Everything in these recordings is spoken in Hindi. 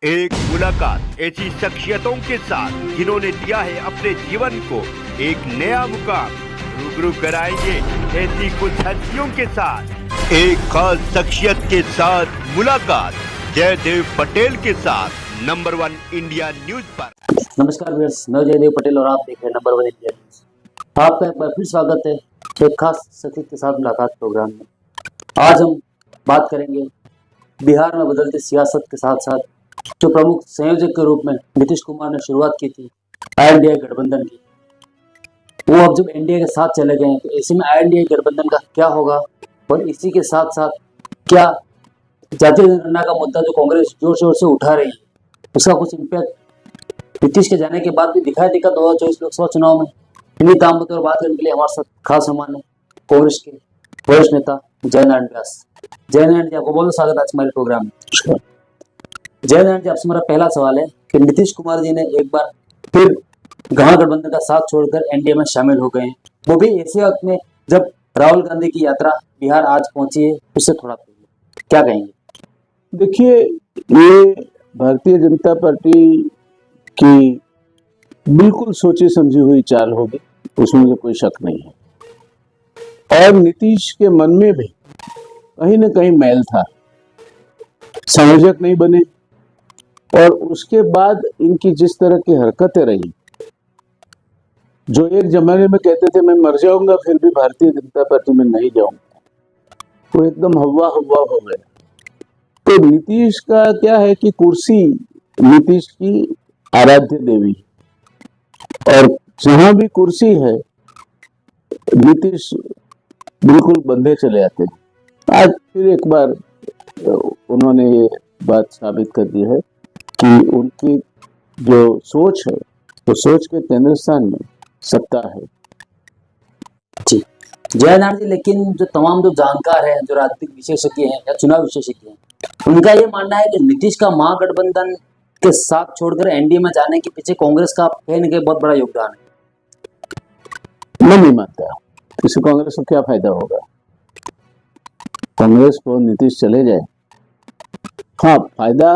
एक मुलाकात ऐसी शख्सियतों के साथ जिन्होंने दिया है अपने जीवन को एक नया मुकाम। रूबरू कराएंगे ऐसी कुछ हस्तियों के साथ एक खास शख्सियत के साथ मुलाकात जयदेव पटेल के साथ नंबर 1 इंडिया न्यूज पर। नमस्कार व्यूअर्स, मैं जयदेव पटेल और आप देख रहे हैं नंबर 1 इंडिया न्यूज। आपका एक बार फिर स्वागत है एक खास शख्सियत के साथ मुलाकात प्रोग्राम में। आज हम बात करेंगे बिहार में बदलती सियासत के साथ साथ जो प्रमुख संयोजक के रूप में नीतीश कुमार ने शुरुआत की थी INDA गठबंधन की, वो अब जब एनडीए के साथ चले गए हैं तो ऐसे में INDA गठबंधन का क्या होगा और इसी के साथ साथ क्या जातीय जनगणना का मुद्दा जो कांग्रेस जोर शोर से उठा रही है उसका कुछ इम्पैक्ट नीतीश के जाने के बाद भी दिखाई देगा 2024 लोकसभा चुनाव में। इन्हीं ताम मुद्दों पर बात करने के लिए हमारे साथ खास मेहमान है कांग्रेस के वरिष्ठ नेता जयनारायण व्यास। जयनारायण जी, आपको बहुत बहुत स्वागत है आज हमारे प्रोग्राम में। जयनारायण जी, आपसे मेरा पहला सवाल है कि नीतीश कुमार जी ने एक बार फिर गठबंधन का साथ छोड़कर एनडीए में शामिल हो गए हैं, वो भी ऐसे वक्त में जब राहुल गांधी की यात्रा बिहार आज पहुंची है। उससे थोड़ा क्या कहेंगे? देखिए, ये भारतीय जनता पार्टी की बिल्कुल सोची समझी हुई चाल होगी, उसमें तो कोई शक नहीं है। और नीतीश के मन में भी कहीं ना कहीं मैल था, संयोजक नहीं बने और उसके बाद इनकी जिस तरह की हरकतें रही, जो एक जमाने में कहते थे मैं मर जाऊंगा फिर भी भारतीय जनता पार्टी में नहीं जाऊंगा, वो एकदम हवा हवा हो गया। तो नीतीश का क्या है कि कुर्सी नीतीश की आराध्य देवी, और जहां भी कुर्सी है नीतीश बिल्कुल बंधे चले आते हैं। आज फिर एक बार उन्होंने ये बात साबित कर दी है कि उनकी जो सोच है तो सोच के केंद्र स्थान में सत्ता है। जी जयनारायण जी, लेकिन जो तमाम जो जानकार हैं, जो राजनीतिक विशेषज्ञ हैं या चुनाव विशेषज्ञ हैं, उनका ये मानना है कि नीतीश का महागठबंधन के साथ छोड़कर एनडीए में जाने के पीछे कांग्रेस का कहीं ना कहीं बहुत बड़ा योगदान है। मैं नहीं मानता। किसी कांग्रेस को क्या फायदा होगा? कांग्रेस को नीतीश चले जाए, हाँ फायदा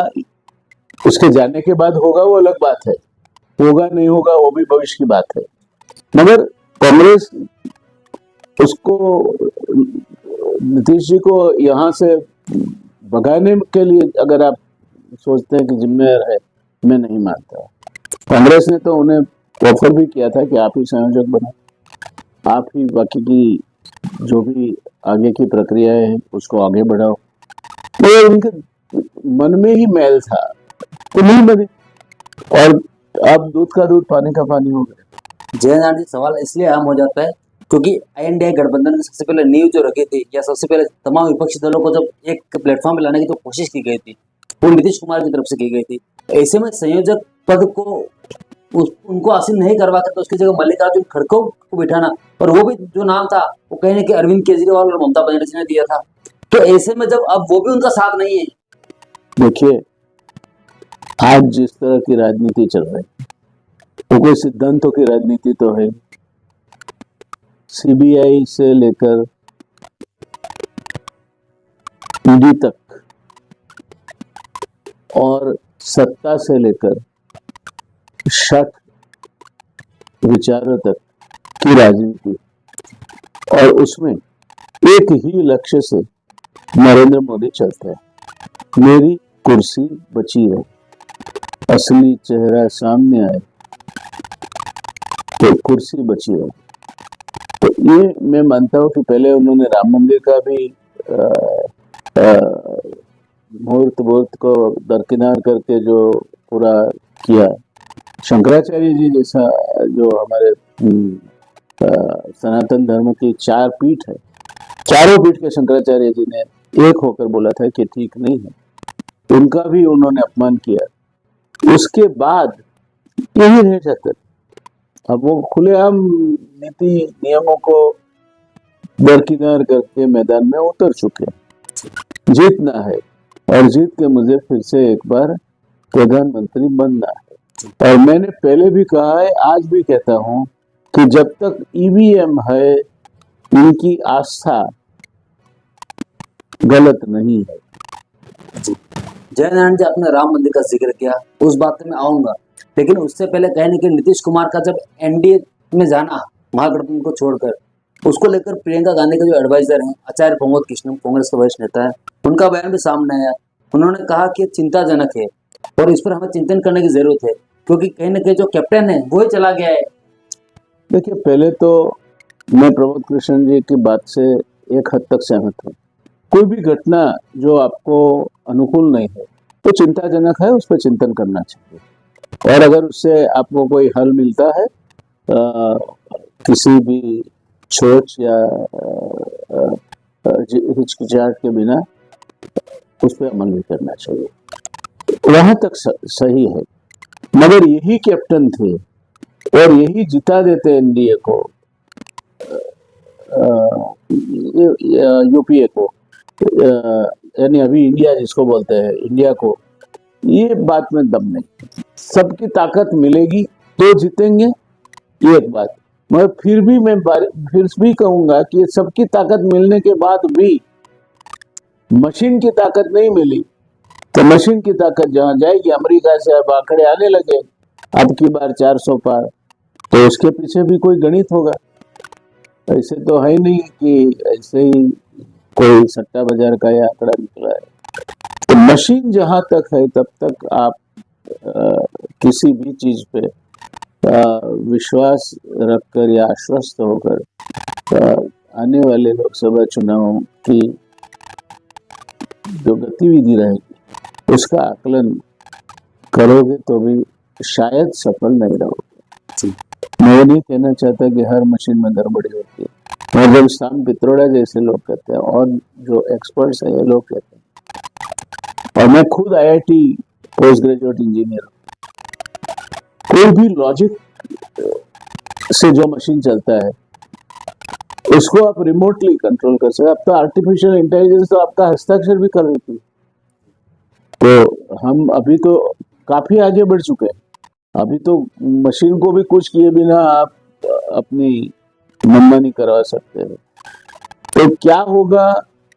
उसके जाने के बाद होगा, वो अलग बात है। होगा नहीं होगा वो भी भविष्य की बात है। मगर कांग्रेस उसको, नीतीश जी को यहाँ से भगाने के लिए अगर आप सोचते हैं कि जिम्मेदार है, मैं नहीं मानता। कांग्रेस ने तो उन्हें ऑफर भी किया था कि आप ही संयोजक बनो, आप ही बाकी की जो भी आगे की प्रक्रिया है उसको आगे बढ़ाओ। तो उनके मन में ही मैल था तो नहीं बने, और अब दूध का दूध पानी का पानी हो गया। जयनारायण जी, सवाल इसलिए आम हो जाता है क्योंकि INDA गठबंधन में सबसे पहले नींव जो रखी थी या सबसे पहले तमाम विपक्षी दलों को जब एक प्लेटफॉर्म पे लाने की जो कोशिश की गई थी वो नीतीश कुमार की तरफ से की गई थी। ऐसे में संयोजक पद को उनको हासिल नहीं करवा कर तो उसकी जगह मल्लिकार्जुन खड़गे को बिठाना, और वो भी जो नाम था वो कहीं ना कहीं अरविंद केजरीवाल और ममता बनर्जी ने दिया था। तो ऐसे में जब अब वो भी उनका साथ नहीं है। देखिए, आज जिस तरह की राजनीति चल रही है तो कोई सिद्धांतों की राजनीति तो है। CBI से लेकर ईडी तक और सत्ता से लेकर शठ विचारों तक की राजनीति, और उसमें एक ही लक्ष्य से नरेंद्र मोदी चलते हैं, मेरी कुर्सी बची है, असली चेहरा सामने आए तो कुर्सी बची है। तो ये मैं मानता हूँ कि पहले उन्होंने राम मंदिर का भी मुहूर्त को दरकिनार करके जो पूरा किया, शंकराचार्य जी जैसा जो हमारे सनातन धर्म की 4 पीठ है, चारों पीठ के शंकराचार्य जी ने एक होकर बोला था कि ठीक नहीं है, उनका भी उन्होंने अपमान किया। उसके बाद यही रह जाकर अब वो खुलेआम नीति नियमों को दरकिनार करके मैदान में उतर चुके हैं। जीतना है और जीत के मुझे फिर से एक बार प्रधानमंत्री बनना है। और मैंने पहले भी कहा है, आज भी कहता हूं कि जब तक EVM है इनकी आस्था गलत नहीं है। जयनारायण जी, आपने राम मंदिर का जिक्र किया, उस बात में आऊंगा, लेकिन उससे पहले कहने के नीतीश कुमार का जब एनडीए में जाना महागठबंधन को छोड़कर, उसको लेकर प्रियंका गांधी का जो एडवाइजर हैं आचार्य प्रमोद कृष्णम, कांग्रेस के वरिष्ठ नेता है, उनका बयान भी सामने आया। उन्होंने कहा कि चिंताजनक है और इस पर हमें चिंतन करने की जरूरत है, क्योंकि कहीं ना कहीं जो कैप्टन है वो ही चला गया है। देखिए, पहले तो मैं प्रमोद कृष्ण जी की बात से एक हद तक सहमत हूँ। कोई भी घटना जो आपको अनुकूल नहीं है तो चिंताजनक है, उस पर चिंतन करना चाहिए। और अगर उससे आपको कोई हल मिलता है किसी भी सोच या हिचकिचाहट के बिना, उस पर अमल भी करना चाहिए। वहां तक सही है, मगर यही कैप्टन थे और यही जिता देते एनडीए को, यूपीए को, यानी अभी इंडिया जिसको बोलते हैं, इंडिया को, ये बात में दम नहीं। सबकी ताकत मिलेगी तो जीतेंगे, ये एक बात। मगर फिर भी मैं फिर भी कहूंगा कि सबकी ताकत मिलने के बाद भी मशीन की ताकत नहीं मिली तो मशीन की ताकत जहां जाएगी, अमेरिका से अब आंकड़े आने लगे अब की बार 400 पार, तो उसके पीछे भी कोई गणित होगा। ऐसे तो है नहीं कि ऐसे ही कोई सट्टा बाजार का यह आंकड़ा निकला है। तो मशीन जहां तक है तब तक आप किसी भी चीज पे विश्वास रखकर या आश्वस्त होकर आने वाले लोकसभा चुनावों की जो गतिविधि रहेगी उसका आकलन करोगे तो भी शायद सफल नहीं रहोगे। मैं ये नहीं कहना चाहता कि हर मशीन में गड़बड़ी होती है, और जब शाम पित्रोड़ा जैसे लोग कहते हैं और जो एक्सपर्ट्स हैं ये लोग कहते हैं, और मैं खुद आईआईटी पोस्ट ग्रेजुएट इंजीनियर हूँ, कोई भी लॉजिक से जो मशीन चलता है उसको आप रिमोटली कंट्रोल कर सकते। अब तो आर्टिफिशियल इंटेलिजेंस तो आपका हस्ताक्षर भी कर देती है। तो हम अभी तो काफी आगे बढ़ चुके हैं, अभी तो मशीन को भी कुछ किए बिना आप अपनी मनमानी करवा सकते हैं। तो क्या होगा,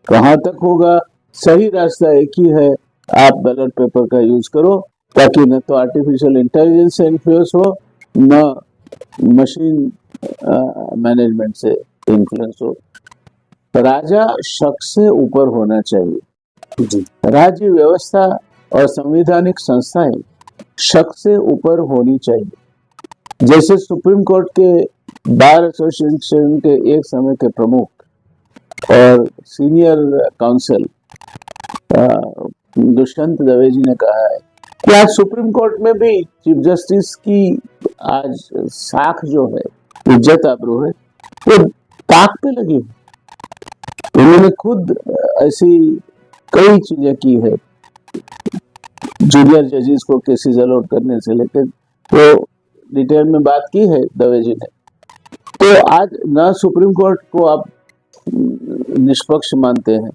कहाँ तक होगा, सही रास्ता एक ही है, आप बैलेट पेपर का यूज करो, ताकि न तो आर्टिफिशियल इंटेलिजेंस से इन्फ्लुएंस हो, न मशीन मैनेजमेंट से इन्फ्लुएंस हो। राजा शख्स से ऊपर होना चाहिए जी। राज्य व्यवस्था और संवैधानिक संस्थाएं शख्स से ऊपर होनी चाहिए। जैसे सुप्रीम कोर्ट के बार एसोसिएशन के एक समय के प्रमुख और सीनियर काउंसिल दुष्यंत दवे जी ने कहा है कि आज सुप्रीम कोर्ट में भी चीफ जस्टिस की आज साख जो है, इज्जत आबरू है, वो ताक पे लगी है। उन्होंने खुद ऐसी कई चीजें की है, जूनियर जजेस को केसेस अलॉट करने से लेकर, तो डिटेल में बात की है दवे जी ने। तो आज ना सुप्रीम कोर्ट को आप निष्पक्ष मानते हैं,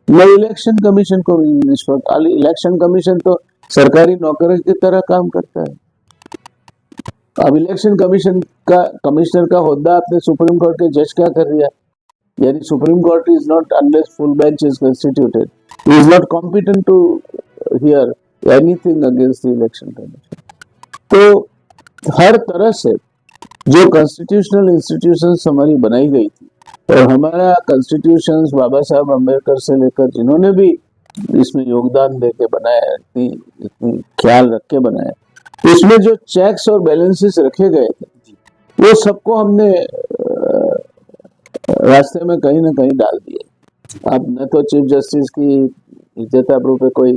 न इलेक्शन कमीशन को भी निष्पक्ष। इलेक्शन कमीशन तो सरकारी नौकरी की तरह काम करता है। अब इलेक्शन कमीशन का कमिश्नर का होद्दा आपने सुप्रीम कोर्ट के जज क्या कर दिया, यानी supreme court is not, unless full bench is constituted, is not competent to hear anything against the election commission. तो हर तरह से जो कॉन्स्टिट्यूशनल इंस्टीट्यूशंस हमारी बनाई गई थी, और हमारा कॉन्स्टिट्यूशंस बाबा साहब अम्बेडकर से लेकर जिन्होंने भी इसमें योगदान देके बनाया, इतनी ख्याल रख के बनाया, इसमें जो चेक्स और बैलेंसेस रखे गए थे वो सबको हमने रास्ते में कहीं ना कहीं डाल दिए। अब न तो चीफ जस्टिस की इज्जत आबरू पे कोई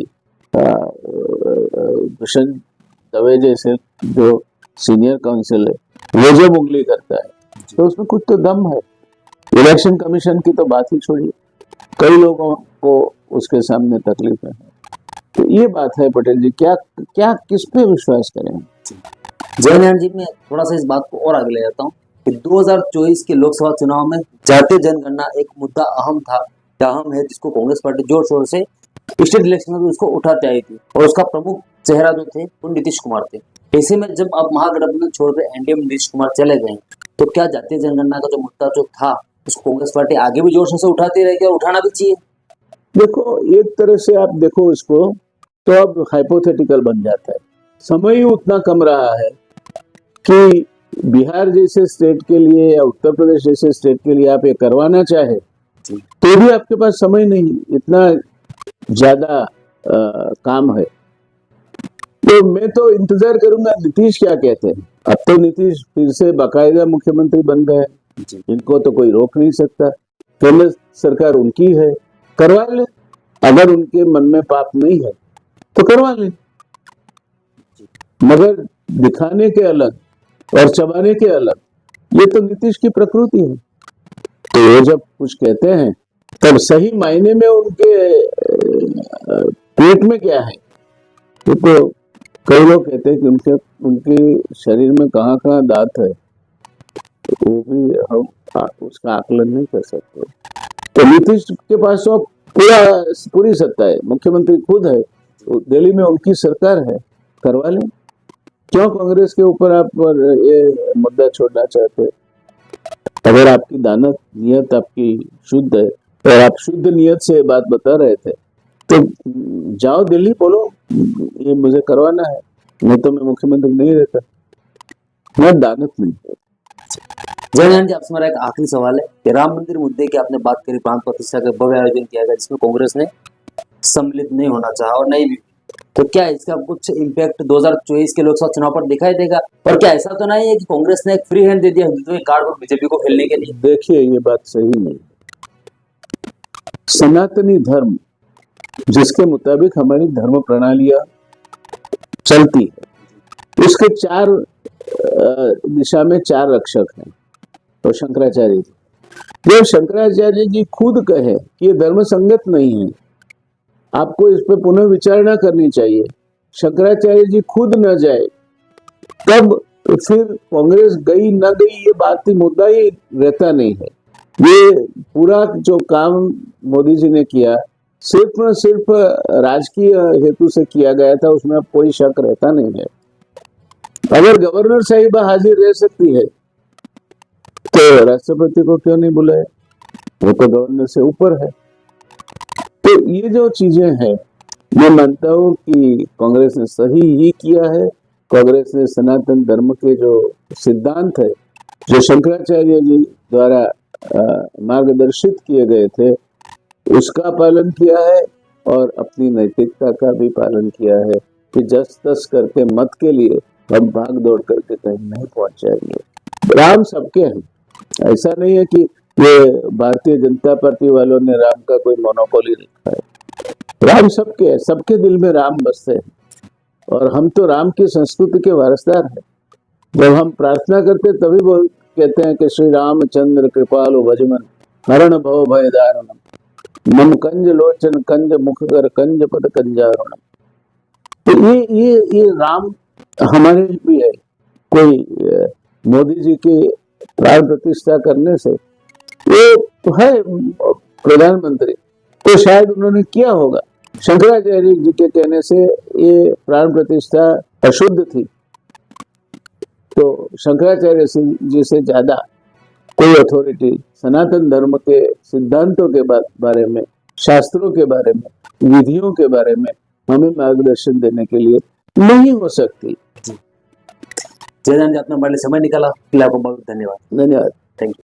दुष्यंत दवे जैसे जो सीनियर काउंसिल है वो जब उंगली करता है तो उसमें कुछ तो दम है। इलेक्शन कमीशन की तो बात ही छोड़िए, कई लोगों को उसके सामने तकलीफ है। तो ये बात है पटेल जी, क्या किस पे विश्वास करें? जयनारायण जी, मैं थोड़ा सा इस बात को और आगे ले जाता हूँ कि 2024 के लोकसभा चुनाव में जातीय जनगणना एक मुद्दा अहम है, जिसको कांग्रेस पार्टी जोर शोर से स्टेट इलेक्शन में भी उसको उठाते आई थी, और उसका प्रमुख चेहरा जो थे वो नीतीश कुमार थे। ऐसे में जब अब महागठबंधन छोड़कर एनडीए में नीतीश कुमार चले गए, तो क्या जातीय जनगणना का जो मुद्दा जो था उसको कांग्रेस पार्टी आगे भी जोर शोर से उठाती रहेगी और उठाना भी चाहिए? देखो, एक तरह से आप देखो इसको तो अब हाइपोथेटिकल बन जाता है। समय ही उतना कम रहा है कि बिहार जैसे स्टेट के लिए या उत्तर प्रदेश जैसे स्टेट के लिए आप ये करवाना चाहे तो भी आपके पास समय नहीं, इतना ज्यादा काम है। तो मैं तो इंतजार करूंगा नीतीश क्या कहते हैं। अब तो नीतीश फिर से बाकायदा मुख्यमंत्री बन गए, इनको तो कोई रोक नहीं सकता। केंद्र सरकार उनकी है, करवा ले। अगर उनके मन में पाप नहीं है तो करवा ले, मगर दिखाने के अलग और चबाने के अलग, ये तो नीतीश की प्रकृति है। तो वो जब कुछ कहते हैं तब सही मायने में उनके पेट में क्या है, तो कई लोग कहते हैं कि उनके शरीर में कहाँ कहाँ दांत है, तो वो भी हम उसका आकलन नहीं कर सकते। तो नीतीश के पास तो पूरी सत्ता है, मुख्यमंत्री खुद है, दिल्ली में उनकी सरकार है, करवा लें। क्यों कांग्रेस के ऊपर आप ये मुद्दा छोड़ना चाहते हैं? अगर आपकी दानत नियत आपकी शुद्ध है और आप शुद्ध नियत से बात बता रहे थे तो जाओ दिल्ली, बोलो ये मुझे करवाना है, नहीं तो मैं मुख्यमंत्री नहीं रहता। मैं दानत नहीं। जयनारायण जी, आपसे मेरा एक आखिरी सवाल है कि राम मंदिर मुद्दे की आपने बात करी, प्रांत प्रतिष्ठा का भव्य आयोजन किया गया जिसमें कांग्रेस ने सम्मिलित नहीं होना चाहा और नहीं भी, तो क्या इसका कुछ इम्पैक्ट 2024 के लोकसभा चुनाव पर दिखाई देगा? और क्या ऐसा तो नहीं है कि कांग्रेस ने एक फ्री हैंड दे दिया हिंदुत्व के कार्ड पर बीजेपी को खेलने के लिए? देखिए, ये बात सही नहीं। सनातनी धर्म जिसके मुताबिक हमारी धर्म प्रणालियां चलती है, उसके चार दिशा में चार रक्षक हैं। तो शंकराचार्य जी, जब शंकराचार्य जी खुद कहे कि ये धर्म संगत नहीं है, आपको इस पे पुनः विचारणा करनी चाहिए, शंकराचार्य जी खुद न जाए, तब फिर कांग्रेस गई न गई ये बात ही मुद्दा ही रहता नहीं है। ये पूरा जो काम मोदी जी ने किया सिर्फ न सिर्फ राजकीय हेतु से किया गया था, उसमें अब कोई शक रहता नहीं है। अगर गवर्नर साहिबा हाजिर रह सकती है तो राष्ट्रपति को क्यों नहीं बुलाया? वो तो गवर्नर से ऊपर है। तो ये जो चीजें हैं, मैं मानता हूँ कि कांग्रेस ने सही ही किया है। कांग्रेस ने सनातन धर्म के जो सिद्धांत है, जो शंकराचार्य जी द्वारा मार्गदर्शित किए गए थे, उसका पालन किया है और अपनी नैतिकता का भी पालन किया है कि जस तस करके मत के लिए हम भाग दौड़ करके कहीं नहीं पहुंच जाएंगे। राम सबके हैं, ऐसा नहीं है कि ये भारतीय जनता पार्टी वालों ने राम का कोई मोनोपोली रखा है। राम सबके है, सबके दिल में राम बसते हैं और हम तो राम की संस्कृति के वारसदार हैं। जब हम प्रार्थना करते तभी वो कहते हैं कि श्री रामचंद्र कृपालु भजमन हरण भव भय दारुणम मम कंज लोचन कंज मुखकर कंज पद कंजारुणम। तो ये राम हमारे भी है। कोई मोदी जी की प्राण प्रतिष्ठा करने से वो है प्रधानमंत्री, तो शायद उन्होंने किया होगा। शंकराचार्य जी के कहने से ये प्राण प्रतिष्ठा अशुद्ध थी, तो शंकराचार्य जी से ज्यादा कोई अथॉरिटी सनातन धर्म के सिद्धांतों के बारे में, शास्त्रों के बारे में, विधियों के बारे में हमें मार्गदर्शन देने के लिए नहीं हो सकती। जयनारायण जी, आपने हमारे लिए समय निकाला, आपको बहुत धन्यवाद। धन्यवाद।